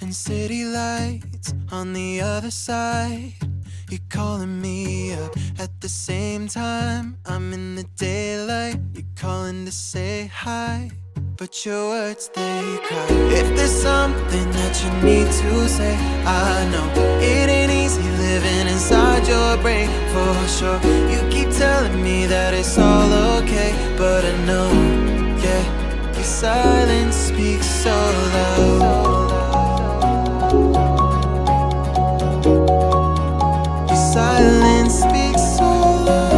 and city lights on the other side. You're calling me up at the same time. I'm in the daylight, you're calling to say hi, but your words, they cry. If there's something that you need to say, I know it ain't easy living inside your brain, for sure. You keep telling me that it's all okay, but I know, yeah, your silence speaks so loud. Your silence speaks so loud,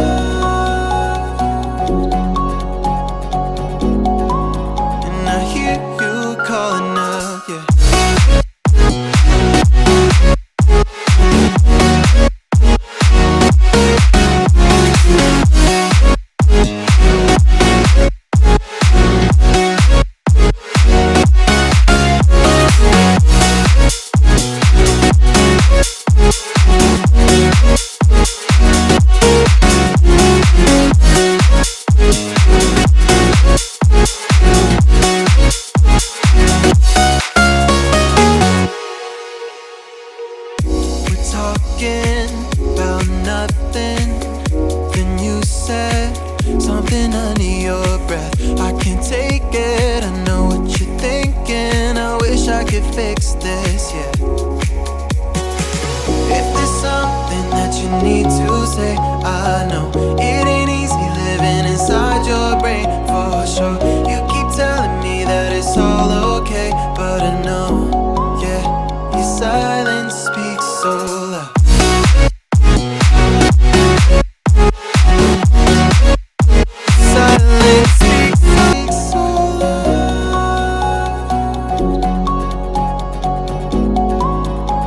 and I hear you calling up, yeah. Talking about nothing, then you said something under your breath. I can't take it, I know what you're thinking. I wish I could fix this, yeah. If there's something that you need to say, I know it ain't easy living inside your brain, for sure. You keep telling me that it's all okay, but I know, yeah, your silence speaks so loud. Silence speaks so loud,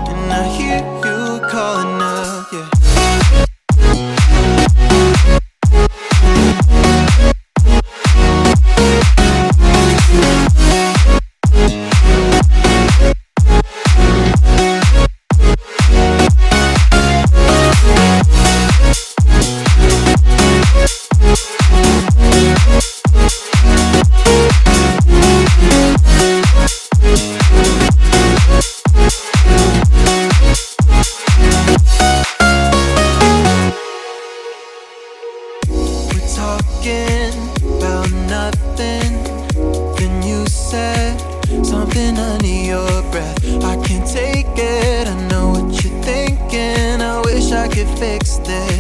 and I hear you calling up, yeah. Talking about nothing, then you said something under your breath. I can't take it, I know what you're thinking. I wish I could fix this.